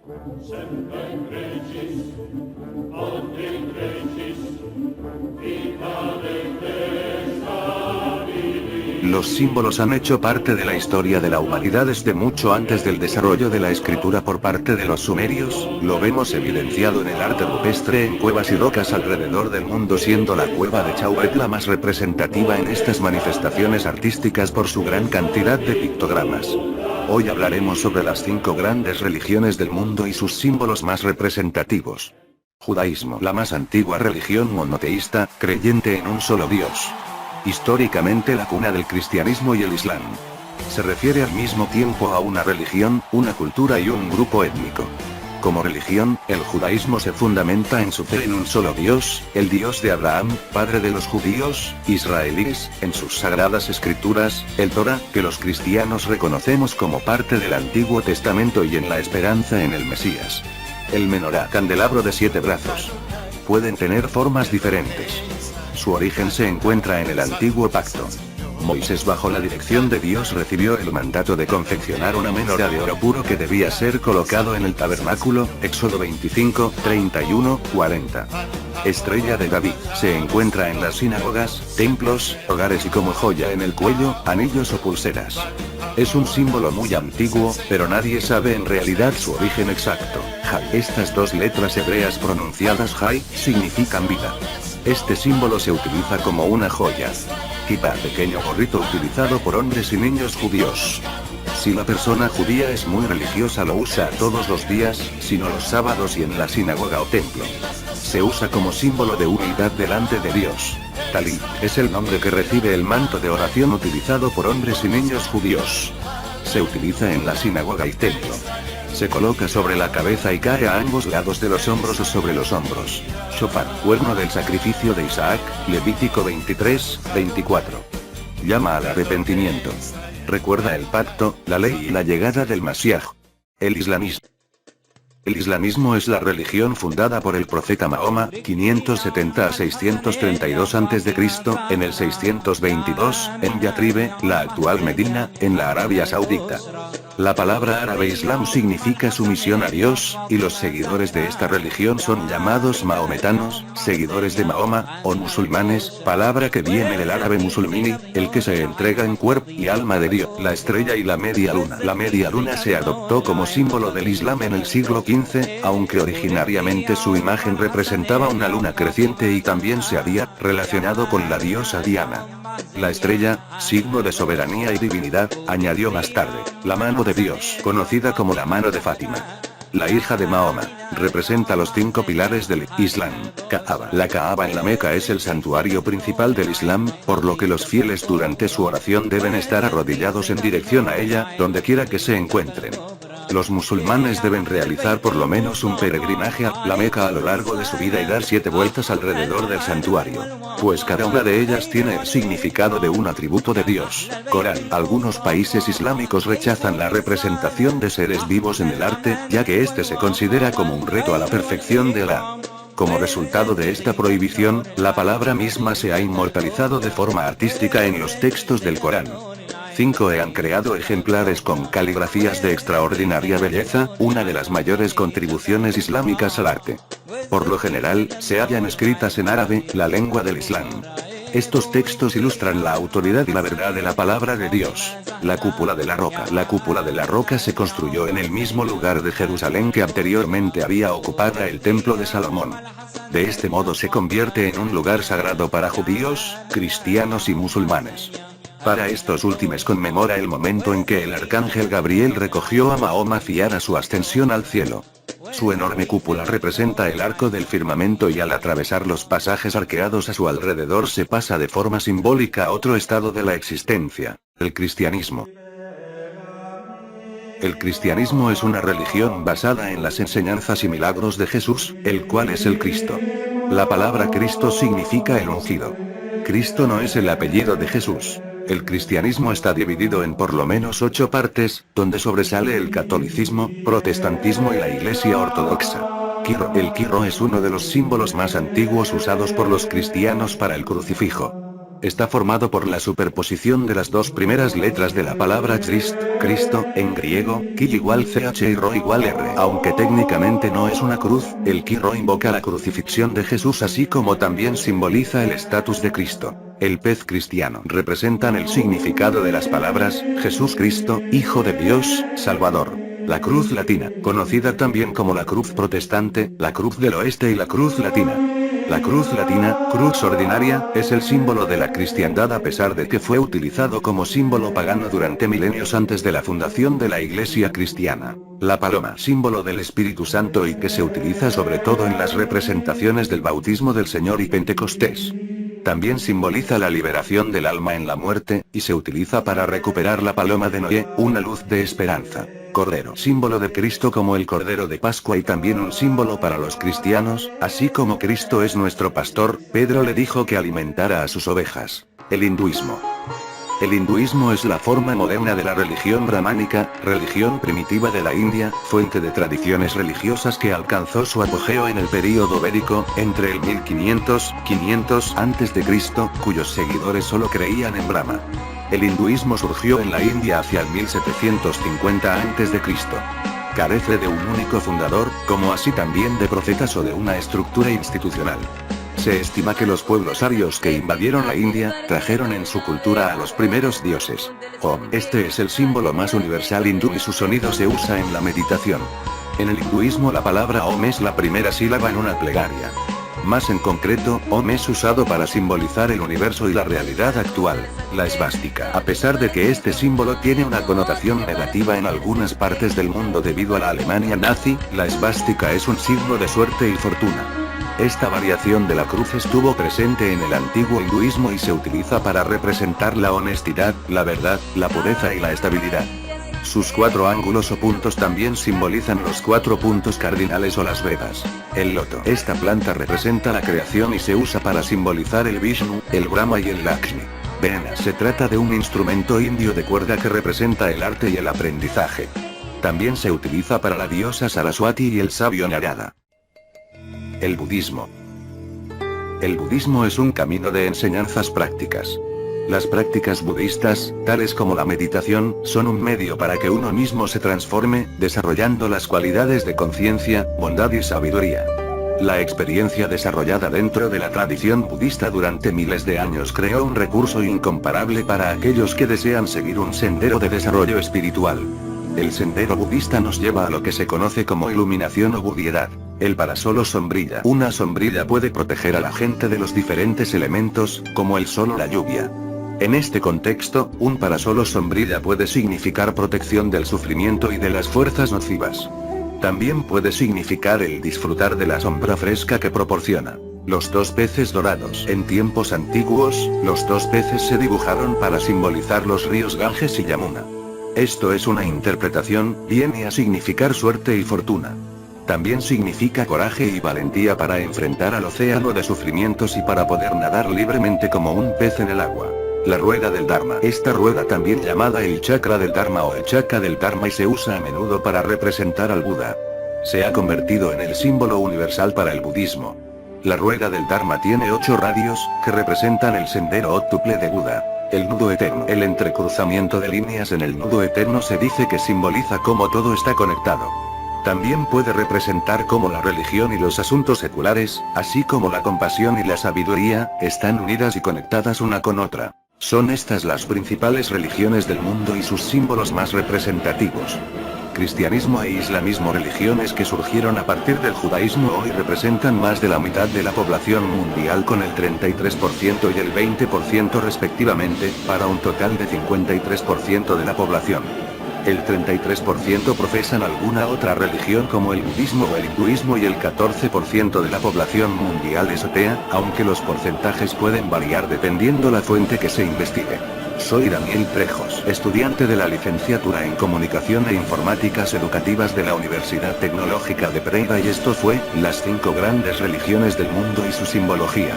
Semper Regis, Ante Regis, Los símbolos han hecho parte de la historia de la humanidad desde mucho antes del desarrollo de la escritura por parte de los sumerios. Lo vemos evidenciado en el arte rupestre en cuevas y rocas alrededor del mundo, siendo la cueva de Chauvet la más representativa en estas manifestaciones artísticas por su gran cantidad de pictogramas. Hoy hablaremos sobre las 5 grandes religiones del mundo y sus símbolos más representativos. Judaísmo, la más antigua religión monoteísta, creyente en un solo Dios. Históricamente la cuna del cristianismo y el islam. Se refiere al mismo tiempo a una religión, una cultura y un grupo étnico. Como religión, el judaísmo se fundamenta en su fe en un solo Dios, el Dios de Abraham, padre de los judíos israelíes, en sus sagradas escrituras, el Torá, que los cristianos reconocemos como parte del Antiguo Testamento, y en la esperanza en el Mesías. El menorá, candelabro de 7 brazos. Pueden tener formas diferentes. Su origen se encuentra en el Antiguo Pacto. Moisés, bajo la dirección de Dios, recibió el mandato de confeccionar una menorá de oro puro que debía ser colocado en el tabernáculo, Éxodo 25, 31, 40. Estrella de David, se encuentra en las sinagogas, templos, hogares y como joya en el cuello, anillos o pulseras. Es un símbolo muy antiguo, pero nadie sabe en realidad su origen exacto. Jai. Estas 2 letras hebreas pronunciadas Jai, significan vida. Este símbolo se utiliza como una joya. Kippah, pequeño gorrito utilizado por hombres y niños judíos. Si la persona judía es muy religiosa lo usa todos los días, sino los sábados y en la sinagoga o templo. Se usa como símbolo de unidad delante de Dios. Talit, es el nombre que recibe el manto de oración utilizado por hombres y niños judíos. Se utiliza en la sinagoga y templo. Se coloca sobre la cabeza y cae a ambos lados de los hombros o sobre los hombros. Shofar, cuerno del sacrificio de Isaac, Levítico 23, 24. Llama al arrepentimiento. Recuerda el pacto, la ley y la llegada del Mashiach. El islamismo. El islamismo es la religión fundada por el profeta Mahoma, 570 a 632 a.C., en el 622, en Yathribe, la actual Medina, en la Arabia Saudita. La palabra árabe Islam significa sumisión a Dios, y los seguidores de esta religión son llamados maometanos, seguidores de Mahoma, o musulmanes, palabra que viene del árabe musulmini, el que se entrega en cuerpo y alma de Dios. La estrella y la media luna. La media luna se adoptó como símbolo del Islam en el siglo XV, aunque originariamente su imagen representaba una luna creciente y también se había relacionado con la diosa Diana. La estrella, signo de soberanía y divinidad, añadió más tarde, la mano de Dios, conocida como la mano de Fátima. La hija de Mahoma, representa los 5 pilares del Islam. Kaaba. La Kaaba en la Meca es el santuario principal del Islam, por lo que los fieles durante su oración deben estar arrodillados en dirección a ella, donde quiera que se encuentren. Los musulmanes deben realizar por lo menos un peregrinaje a la Meca a lo largo de su vida y dar 7 vueltas alrededor del santuario, pues cada una de ellas tiene el significado de un atributo de Dios. Corán. Algunos países islámicos rechazan la representación de seres vivos en el arte, ya que este se considera como un reto a la perfección de Alá. Como resultado de esta prohibición, la palabra misma se ha inmortalizado de forma artística en los textos del Corán. 5 han creado ejemplares con caligrafías de extraordinaria belleza, una de las mayores contribuciones islámicas al arte. Por lo general, se hallan escritas en árabe, la lengua del Islam. Estos textos ilustran la autoridad y la verdad de la palabra de Dios. La cúpula de la roca. La cúpula de la roca se construyó en el mismo lugar de Jerusalén que anteriormente había ocupado el templo de Salomón. De este modo se convierte en un lugar sagrado para judíos, cristianos y musulmanes. Para estos últimos conmemora el momento en que el arcángel Gabriel recogió a Mahoma a su ascensión al cielo. Su enorme cúpula representa el arco del firmamento y al atravesar los pasajes arqueados a su alrededor se pasa de forma simbólica a otro estado de la existencia, el cristianismo. El cristianismo es una religión basada en las enseñanzas y milagros de Jesús, el cual es el Cristo. La palabra Cristo significa el ungido. Cristo no es el apellido de Jesús. El cristianismo está dividido en por lo menos 8 partes, donde sobresale el catolicismo, protestantismo y la Iglesia ortodoxa. Quirro. El quirro es uno de los símbolos más antiguos usados por los cristianos para el crucifijo. Está formado por la superposición de las dos primeras letras de la palabra Christ, Cristo, en griego, Ki igual CH y Ro igual R. Aunque técnicamente no es una cruz, el Ki Ro invoca la crucifixión de Jesús así como también simboliza el estatus de Cristo. El pez cristiano representan el significado de las palabras, Jesús Cristo, Hijo de Dios, Salvador. La cruz latina, conocida también como la cruz protestante, la cruz del oeste y la cruz latina. La cruz latina, cruz ordinaria, es el símbolo de la cristiandad a pesar de que fue utilizado como símbolo pagano durante milenios antes de la fundación de la Iglesia cristiana. La paloma, símbolo del Espíritu Santo y que se utiliza sobre todo en las representaciones del bautismo del Señor y Pentecostés. También simboliza la liberación del alma en la muerte, y se utiliza para recuperar la paloma de Noé, una luz de esperanza. Cordero, símbolo de Cristo como el Cordero de Pascua y también un símbolo para los cristianos, así como Cristo es nuestro pastor, Pedro le dijo que alimentara a sus ovejas. El hinduismo. El hinduismo es la forma moderna de la religión brahmánica, religión primitiva de la India, fuente de tradiciones religiosas que alcanzó su apogeo en el período védico, entre el 1500 a.C., cuyos seguidores solo creían en Brahma. El hinduismo surgió en la India hacia el 1750 a.C. Carece de un único fundador, como así también de profetas o de una estructura institucional. Se estima que los pueblos arios que invadieron la India, trajeron en su cultura a los primeros dioses. Om. Este es el símbolo más universal hindú y su sonido se usa en la meditación. En el hinduismo la palabra Om es la primera sílaba en una plegaria. Más en concreto, Om es usado para simbolizar el universo y la realidad actual, la esvástica. A pesar de que este símbolo tiene una connotación negativa en algunas partes del mundo debido a la Alemania nazi, la esvástica es un signo de suerte y fortuna. Esta variación de la cruz estuvo presente en el antiguo hinduismo y se utiliza para representar la honestidad, la verdad, la pureza y la estabilidad. Sus 4 ángulos o puntos también simbolizan los 4 puntos cardinales o las Vedas. El loto. Esta planta representa la creación y se usa para simbolizar el Vishnu, el Brahma y el Lakshmi. Veena. Se trata de un instrumento indio de cuerda que representa el arte y el aprendizaje. También se utiliza para la diosa Saraswati y el sabio Narada. El budismo. El budismo es un camino de enseñanzas prácticas. Las prácticas budistas, tales como la meditación, son un medio para que uno mismo se transforme, desarrollando las cualidades de conciencia, bondad y sabiduría. La experiencia desarrollada dentro de la tradición budista durante miles de años creó un recurso incomparable para aquellos que desean seguir un sendero de desarrollo espiritual. El sendero budista nos lleva a lo que se conoce como iluminación o budiedad. El parasol o sombrilla. Una sombrilla puede proteger a la gente de los diferentes elementos, como el sol o la lluvia. En este contexto, un parasol o sombrilla puede significar protección del sufrimiento y de las fuerzas nocivas. También puede significar el disfrutar de la sombra fresca que proporciona. Los 2 peces dorados. En tiempos antiguos, los 2 peces se dibujaron para simbolizar los ríos Ganges y Yamuna. Esto es una interpretación, viene a significar suerte y fortuna. También significa coraje y valentía para enfrentar al océano de sufrimientos y para poder nadar libremente como un pez en el agua. La rueda del Dharma. Esta rueda también llamada el chakra del Dharma o el chakra del Dharma y se usa a menudo para representar al Buda. Se ha convertido en el símbolo universal para el budismo. La rueda del Dharma tiene 8 radios, que representan el sendero óctuple de Buda. El nudo eterno. El entrecruzamiento de líneas en el nudo eterno se dice que simboliza cómo todo está conectado. También puede representar cómo la religión y los asuntos seculares, así como la compasión y la sabiduría, están unidas y conectadas una con otra. Son estas las principales religiones del mundo y sus símbolos más representativos. Cristianismo e islamismo, religiones que surgieron a partir del judaísmo, hoy representan más de la mitad de la población mundial con el 33% y el 20% respectivamente, para un total de 53% de la población. El 33% profesan alguna otra religión como el budismo o el hinduismo y el 14% de la población mundial es atea, aunque los porcentajes pueden variar dependiendo la fuente que se investigue. Soy Daniel Trejos, estudiante de la licenciatura en Comunicación e Informáticas Educativas de la Universidad Tecnológica de Pereira y esto fue, las 5 grandes religiones del mundo y su simbología.